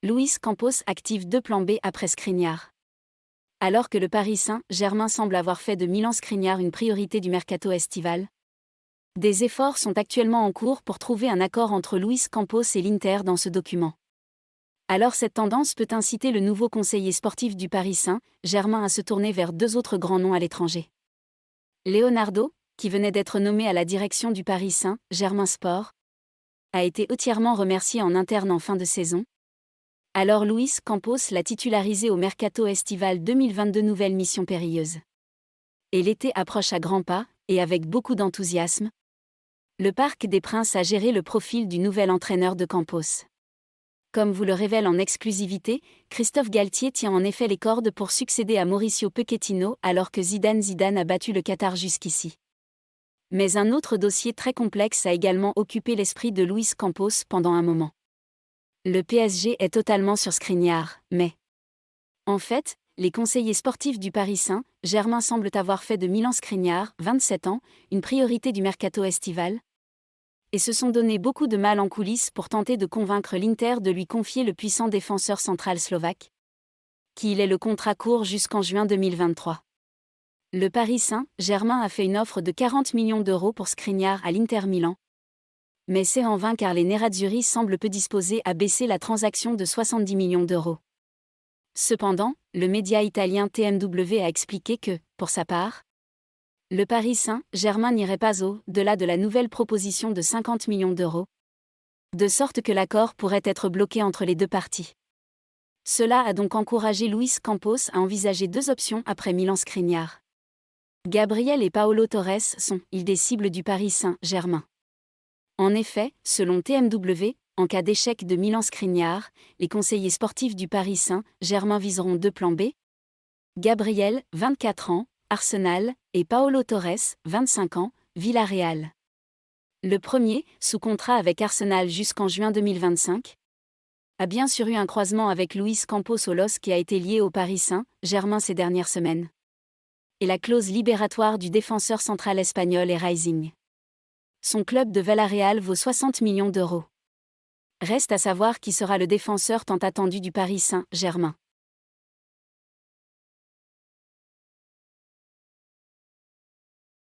Luis Campos active 2 plans B après Skriniar. Alors que le Paris Saint-Germain semble avoir fait de Milan Skriniar une priorité du mercato estival, des efforts sont actuellement en cours pour trouver un accord entre Luis Campos et l'Inter dans ce document. Alors cette tendance peut inciter le nouveau conseiller sportif du Paris Saint-Germain à se tourner vers 2 autres grands noms à l'étranger. Leonardo, qui venait d'être nommé à la direction du Paris Saint-Germain Sport, a été entièrement remercié en interne en fin de saison. Alors Luis Campos l'a titularisé au mercato estival 2022, nouvelle mission périlleuse. Et l'été approche à grands pas, et avec beaucoup d'enthousiasme. Le Parc des Princes a géré le profil du nouvel entraîneur de Campos. Comme vous le révèle en exclusivité, Christophe Galtier tient en effet les cordes pour succéder à Mauricio Pochettino alors que Zidane a battu le Qatar jusqu'ici. Mais un autre dossier très complexe a également occupé l'esprit de Luis Campos pendant un moment. Le PSG est totalement sur Skriniar, mais... En fait, les conseillers sportifs du Paris Saint-Germain semblent avoir fait de Milan Skriniar, 27 ans, une priorité du mercato estival, et se sont donné beaucoup de mal en coulisses pour tenter de convaincre l'Inter de lui confier le puissant défenseur central slovaque, qui il est le contrat court jusqu'en juin 2023. Le Paris Saint-Germain a fait une offre de 40 millions d'euros pour Skriniar à l'Inter Milan. Mais c'est en vain car les Nerazzurri semblent peu disposés à baisser la transaction de 70 millions d'euros. Cependant, le média italien TMW a expliqué que, pour sa part, le Paris Saint-Germain n'irait pas au-delà de la nouvelle proposition de 50 millions d'euros, de sorte que l'accord pourrait être bloqué entre les 2 parties. Cela a donc encouragé Luis Campos à envisager 2 options après Milan Skriniar. Gabriel et Paolo Torres sont-ils des cibles du Paris Saint-Germain? En effet, selon TMW, en cas d'échec de Milan Skriniar, les conseillers sportifs du Paris Saint-Germain viseront 2 plans B. Gabriel, 24 ans, Arsenal, et Paolo Torres, 25 ans, Villarreal. Le premier, sous contrat avec Arsenal jusqu'en juin 2025, a bien sûr eu un croisement avec Luis Campos au LOS qui a été lié au Paris Saint-Germain ces dernières semaines. Et la clause libératoire du défenseur central espagnol est rising. Son club de Villarreal vaut 60 millions d'euros. Reste à savoir qui sera le défenseur tant attendu du Paris Saint-Germain.